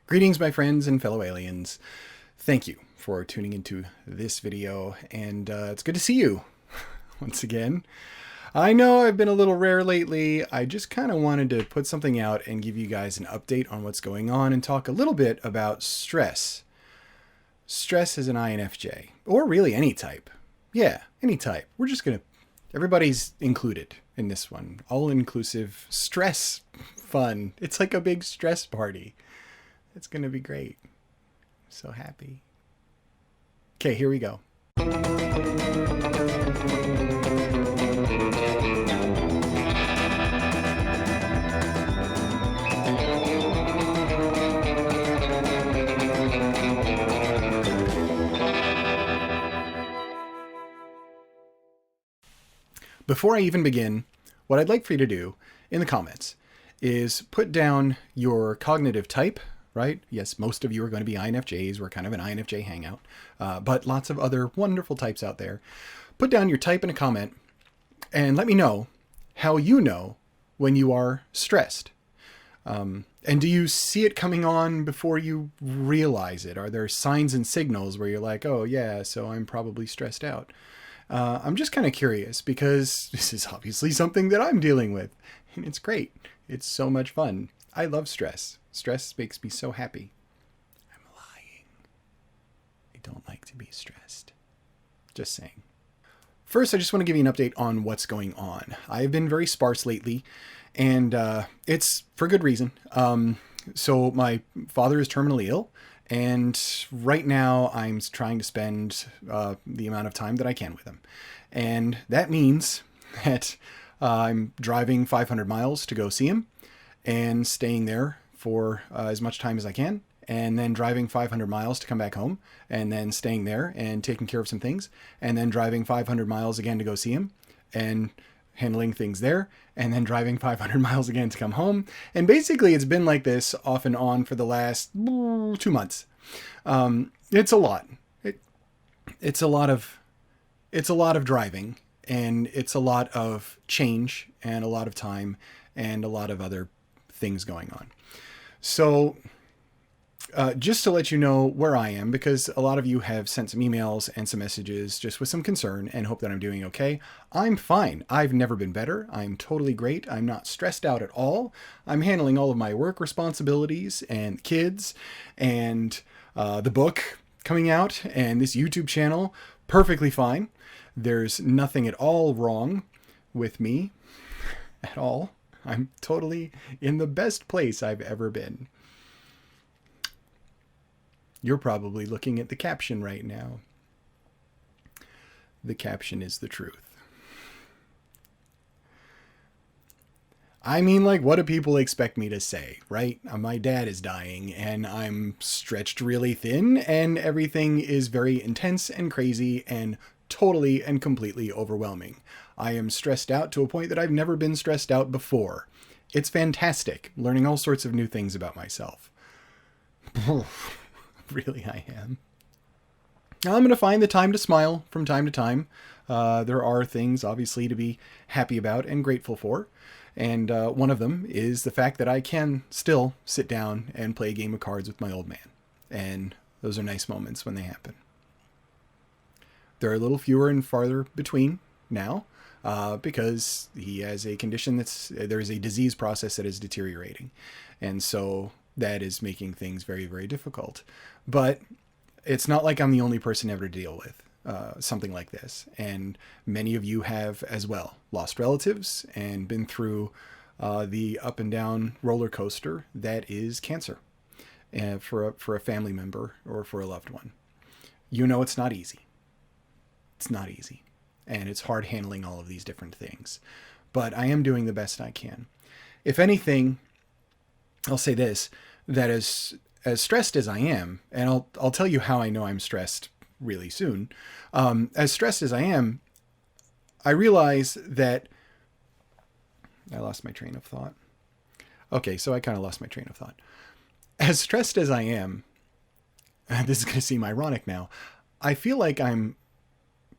Greetings, my friends and fellow aliens. Thank you for tuning into this video, and it's good to see you once again. I know I've been a little rare lately. I just kind of wanted to put something out and give you guys an update on what's going on and talk a little bit about stress. Stress is an INFJ, or really any type. Yeah, any type. We're just going to, everybody's included in this one. All-inclusive stress fun. It's like a big stress party. It's going to be great. I'm so happy. Okay, here we go. Before I even begin, what I'd like for you to do in the comments is put down your cognitive type, right? Yes, most of you are going to be INFJs. We're kind of an INFJ hangout, but lots of other wonderful types out there. Put down your type in a comment and let me know how you know when you are stressed. And do you see it coming on before you realize it? Are there signs and signals where you're like, oh yeah, so I'm probably stressed out? I'm just kind of curious because this is obviously something that I'm dealing with, and it's great. It's so much fun. I love stress. Stress makes me so happy. I'm lying. I don't like to be stressed. Just saying. First, I just want to give you an update on what's going on. I've been very sparse lately, and it's for good reason. So my father is terminally ill, and right now I'm trying to spend the amount of time that I can with him. And that means that I'm driving 500 miles to go see him and staying there for as much time as I can, and then driving 500 miles to come back home, and then staying there and taking care of some things, and then driving 500 miles again to go see him and handling things there, and then driving 500 miles again to come home. And basically it's been like this off and on for the last 2 months. It's a lot. It's a lot of driving, and it's a lot of change and a lot of time and a lot of other things going on. So just to let you know where I am, because a lot of you have sent some emails and some messages just with some concern and hope that I'm doing okay. I'm fine. I've never been better. I'm totally great. I'm not stressed out at all. I'm handling all of my work responsibilities and kids and the book coming out and this YouTube channel perfectly fine. There's nothing at all wrong with me at all. I'm totally in the best place I've ever been. You're probably looking at the caption right now. The caption is the truth. I mean, like, what do people expect me to say, right? My dad is dying, and I'm stretched really thin, and everything is very intense and crazy and totally and completely overwhelming. I am stressed out to a point that I've never been stressed out before. It's fantastic, learning all sorts of new things about myself. Really, I am. I'm going to find the time to smile from time to time. There are things, obviously, to be happy about and grateful for. And one of them is the fact that I can still sit down and play a game of cards with my old man. And those are nice moments when they happen. They're a little fewer and farther between now because he has a condition there's a disease process that is deteriorating. And so that is making things very, very difficult. But it's not like I'm the only person ever to deal with something like this. And many of you have as well lost relatives and been through the up and down roller coaster that is cancer for a family member or for a loved one. You know, it's not easy. It's not easy. And it's hard handling all of these different things. But I am doing the best I can. If anything, I'll say this, that as stressed as I am, and I'll tell you how I know I'm stressed really soon. As stressed as I am, I realize that I lost my train of thought. Okay, so I kind of lost my train of thought. As stressed as I am, this is going to seem ironic now, I feel like I'm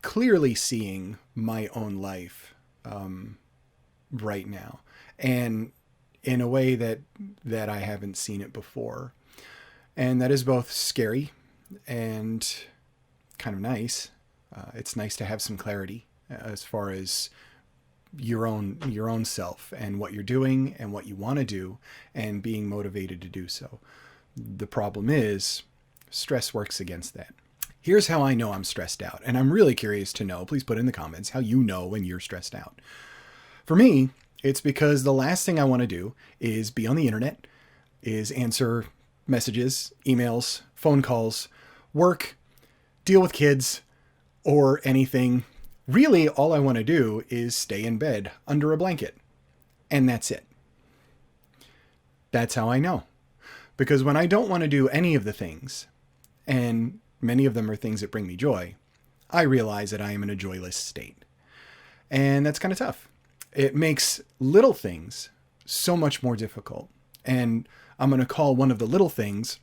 clearly seeing my own life right now, and in a way that I haven't seen it before. And that is both scary and kind of nice. It's nice to have some clarity as far as your own self and what you're doing and what you want to do and being motivated to do so. The problem is stress works against that. Here's how I know I'm stressed out, and I'm really curious to know, please put in the comments how you know when you're stressed out. For me, it's because the last thing I want to do is be on the internet, is answer messages, emails, phone calls, work, deal with kids, or anything. Really, all I want to do is stay in bed under a blanket, and that's it. That's how I know. Because when I don't want to do any of the things, and many of them are things that bring me joy, I realize that I am in a joyless state. And that's kind of tough. It makes little things so much more difficult. And I'm going to call one of the little things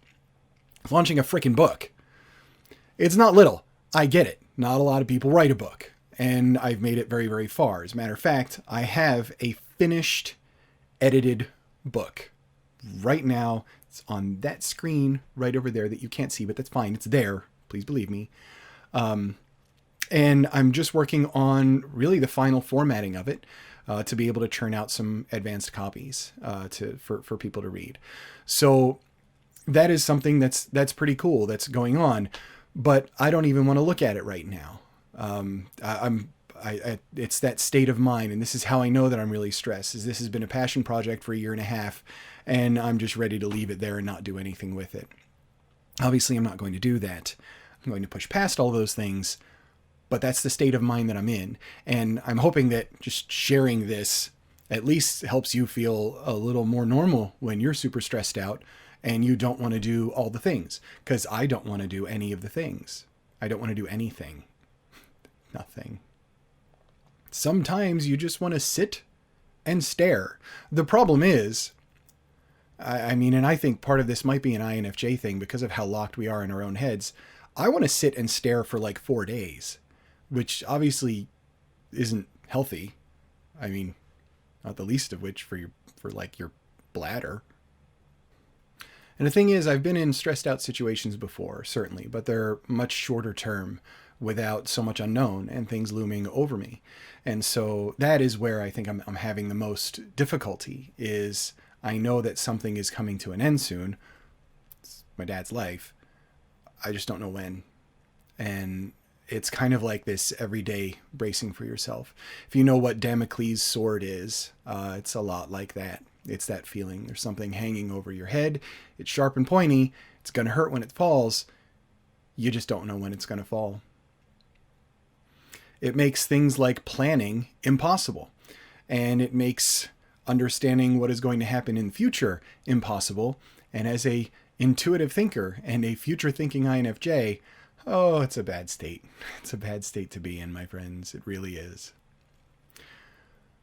launching a freaking book. It's not little. I get it. Not a lot of people write a book. And I've made it very, very far. As a matter of fact, I have a finished, edited book. Right now, it's on that screen right over there that you can't see, but that's fine. It's there. Please believe me. And I'm just working on really the final formatting of it to be able to churn out some advanced copies for people to read. So that is something that's pretty cool that's going on, but I don't even want to look at it right now. It's that state of mind, and this is how I know that I'm really stressed. Is this has been a passion project for a year and a half, and I'm just ready to leave it there and not do anything with it. Obviously, I'm not going to do that. I'm going to push past all those things, but that's the state of mind that I'm in, and I'm hoping that just sharing this at least helps you feel a little more normal when you're super stressed out and you don't want to do all the things, because I don't want to do any of the things. I don't want to do anything. Nothing. Sometimes you just want to sit and stare. The problem is, I mean, and I think part of this might be an INFJ thing because of how locked we are in our own heads. I want to sit and stare for like 4 days, which obviously isn't healthy. I mean, not the least of which for your bladder. And the thing is, I've been in stressed out situations before, certainly, but they're much shorter term without so much unknown and things looming over me. And so that is where I think I'm having the most difficulty is I know that something is coming to an end soon. It's my dad's life. I just don't know when. And it's kind of like this everyday bracing for yourself. If you know what Damocles' sword is, it's a lot like that. It's that feeling. There's something hanging over your head. It's sharp and pointy. It's going to hurt when it falls. You just don't know when it's going to fall. It makes things like planning impossible. And it makes understanding what is going to happen in the future impossible. And as a intuitive thinker and a future thinking INFJ, oh, it's a bad state. It's a bad state to be in, my friends. It really is.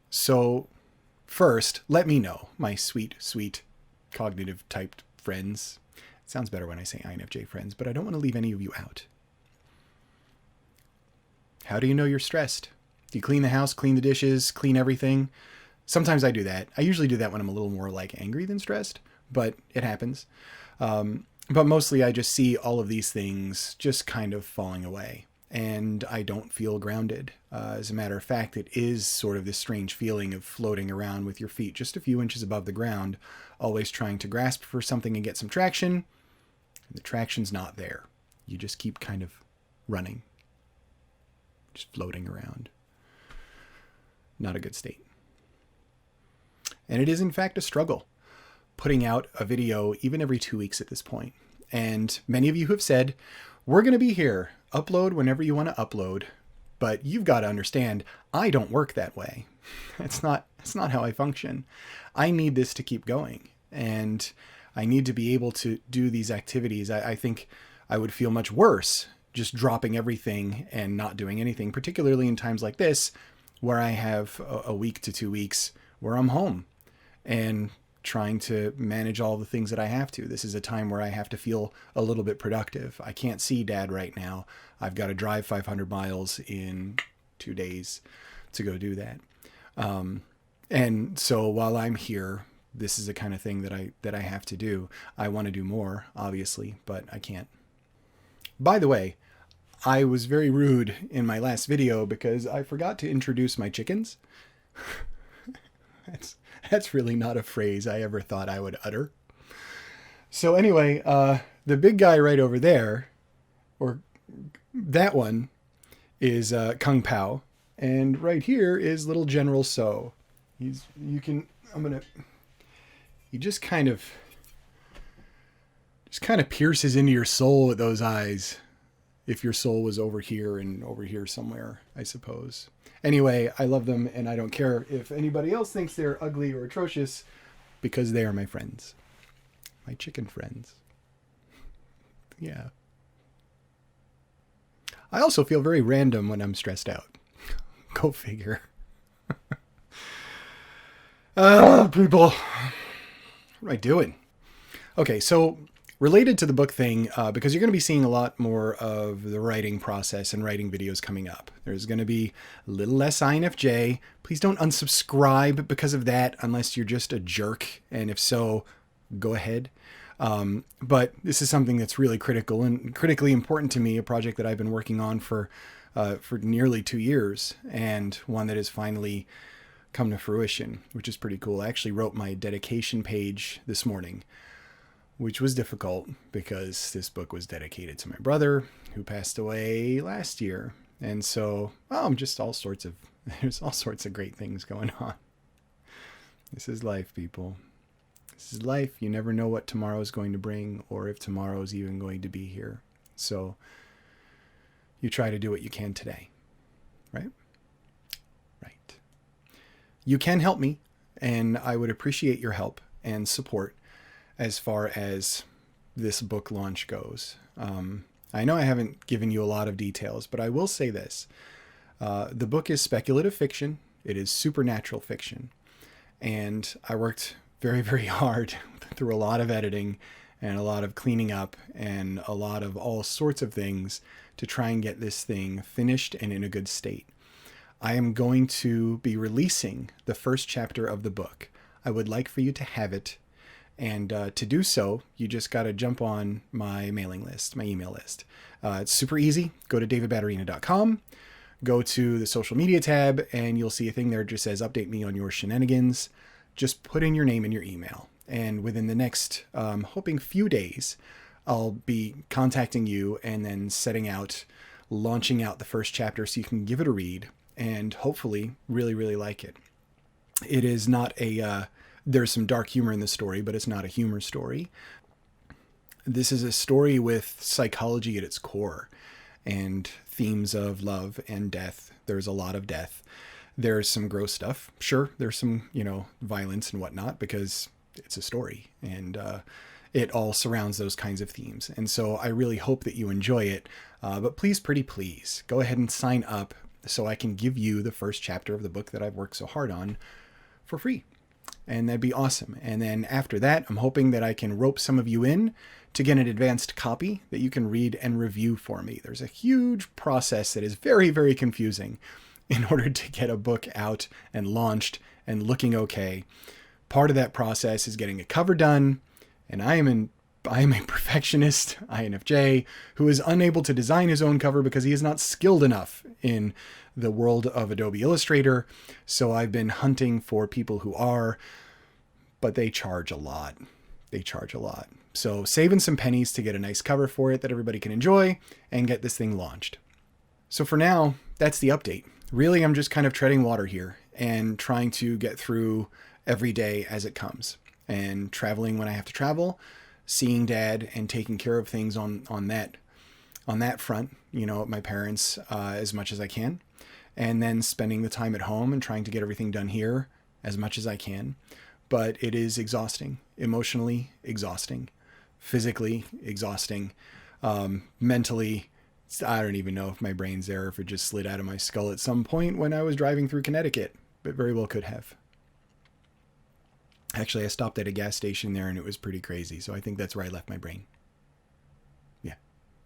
So first, let me know, my sweet, sweet cognitive typed friends. It sounds better when I say INFJ friends, but I don't want to leave any of you out. How do you know you're stressed? Do you clean the house, clean the dishes, clean everything? Sometimes I do that. I usually do that when I'm a little more like angry than stressed, but it happens. But mostly I just see all of these things just kind of falling away, and I don't feel grounded. As a matter of fact, it is sort of this strange feeling of floating around with your feet just a few inches above the ground, always trying to grasp for something and get some traction. And the traction's not there. You just keep kind of running, just floating around. Not a good state. And it is in fact a struggle putting out a video even every 2 weeks at this point. And many of you have said, we're going to be here, upload whenever you want to upload, but you've got to understand, I don't work that way. It's not how I function. I need this to keep going, and I need to be able to do these activities. I think I would feel much worse just dropping everything and not doing anything, particularly in times like this, where I have a week to 2 weeks where I'm home and trying to manage all the things that I have to. This is a time where I have to feel a little bit productive. I can't see Dad right now. I've got to drive 500 miles in 2 days to go do that. And so while I'm here this is the kind of thing that I have to do. I want to do more, obviously, but I can't. By the way, I was very rude in my last video because I forgot to introduce my chickens. That's really not a phrase I ever thought I would utter. So anyway, the big guy right over there, or that one, is Kung Pao, and right here is little General So. He just kind of pierces into your soul with those eyes. If your soul was over here and over here somewhere, I suppose. Anyway, I love them, and I don't care if anybody else thinks they're ugly or atrocious, because they are my friends. My chicken friends. Yeah. I also feel very random when I'm stressed out. Go figure. People. What am I doing? Okay, so related to the book thing, because you're going to be seeing a lot more of the writing process and writing videos coming up. There's going to be a little less INFJ. Please don't unsubscribe because of that, unless you're just a jerk. And if so, go ahead. But this is something that's really critical and critically important to me, a project that I've been working on for nearly 2 years, and one that has finally come to fruition, which is pretty cool. I actually wrote my dedication page this morning, which was difficult because this book was dedicated to my brother who passed away last year. And so, there's all sorts of great things going on. This is life, people. This is life. You never know what tomorrow is going to bring, or if tomorrow is even going to be here. So you try to do what you can today, right? Right. You can help me, and I would appreciate your help and support as far as this book launch goes. I know I haven't given you a lot of details, but I will say this. The book is speculative fiction. It is supernatural fiction. And I worked very, very hard through a lot of editing and a lot of cleaning up and a lot of all sorts of things to try and get this thing finished and in a good state. I am going to be releasing the first chapter of the book. I would like for you to have it. And to do so, you just got to jump on my mailing list, my email list. It's super easy. Go to davidbatterina.com, go to the social media tab, and you'll see a thing there that just says, update me on your shenanigans. Just put in your name and your email. And within the next, hoping few days, I'll be contacting you and then launching out the first chapter so you can give it a read and hopefully really, really like it. It is not there's some dark humor in the story, but it's not a humor story. This is a story with psychology at its core and themes of love and death. There's a lot of death. There's some gross stuff. Sure, there's some, violence and whatnot because it's a story, and it all surrounds those kinds of themes. And so I really hope that you enjoy it. But please, pretty please, go ahead and sign up so I can give you the first chapter of the book that I've worked so hard on for free. And that'd be awesome. And then after that, I'm hoping that I can rope some of you in to get an advanced copy that you can read and review for me. There's a huge process that is very, very confusing in order to get a book out and launched and looking okay. Part of that process is getting a cover done, and I am a perfectionist, INFJ, who is unable to design his own cover because he is not skilled enough in the world of Adobe Illustrator. So I've been hunting for people who are, but they charge a lot. So saving some pennies to get a nice cover for it that everybody can enjoy and get this thing launched. So for now, that's the update. Really, I'm just kind of treading water here and trying to get through every day as it comes, and traveling when I have to travel, seeing Dad and taking care of things on that front, at my parents as much as I can, and then spending the time at home and trying to get everything done here as much as I can. But it is exhausting, emotionally exhausting, physically exhausting, mentally. I don't even know if my brain's there, if it just slid out of my skull at some point when I was driving through Connecticut, but very well could have. Actually, I stopped at a gas station there and it was pretty crazy. So I think that's where I left my brain. Yeah.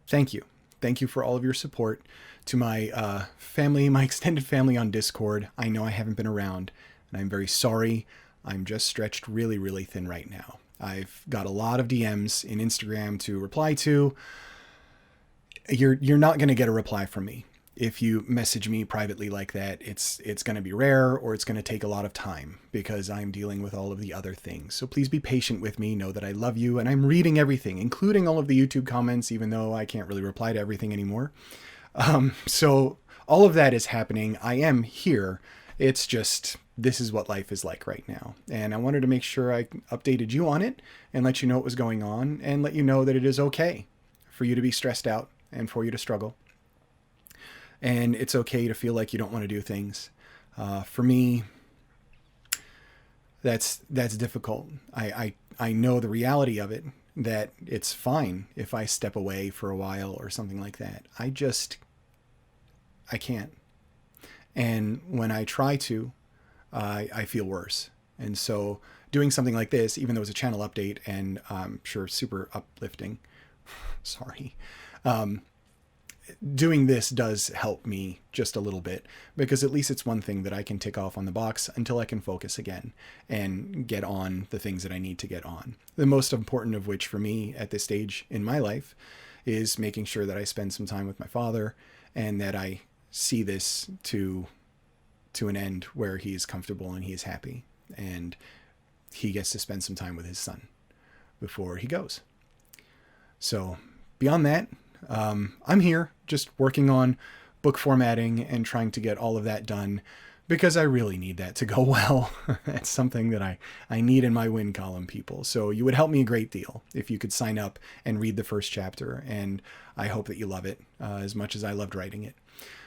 Thank you. Thank you for all of your support. To my family, my extended family on Discord. I know I haven't been around and I'm very sorry. I'm just stretched really, really thin right now. I've got a lot of DMs in Instagram to reply to. You're not going to get a reply from me. If you message me privately like that, it's going to be rare, or it's going to take a lot of time because I'm dealing with all of the other things. So please be patient with me. Know that I love you, and I'm reading everything, including all of the YouTube comments, even though I can't really reply to everything anymore. So all of that is happening. I am here. It's just, this is what life is like right now. And I wanted to make sure I updated you on it and let you know what was going on, and let you know that it is okay for you to be stressed out and for you to struggle. And it's okay to feel like you don't want to do things. For me, that's difficult. I know the reality of it, that it's fine if I step away for a while or something like that. I can't. And when I try to, I feel worse. And so doing something like this, even though it's a channel update and I'm sure super uplifting, sorry, doing this does help me just a little bit, because at least it's one thing that I can tick off on the box until I can focus again and get on the things that I need to get on. The most important of which for me at this stage in my life is making sure that I spend some time with my father, and that I see this to an end where he's comfortable and he's happy and he gets to spend some time with his son before he goes. So beyond that, I'm here just working on book formatting and trying to get all of that done, because I really need that to go well. That's something that I need in my win column, people. So you would help me a great deal if you could sign up and read the first chapter, and I hope that you love it as much as I loved writing it.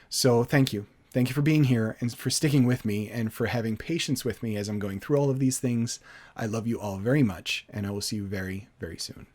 So thank you. Thank you for being here and for sticking with me and for having patience with me as I'm going through all of these things. I love you all very much, and I will see you very, very soon.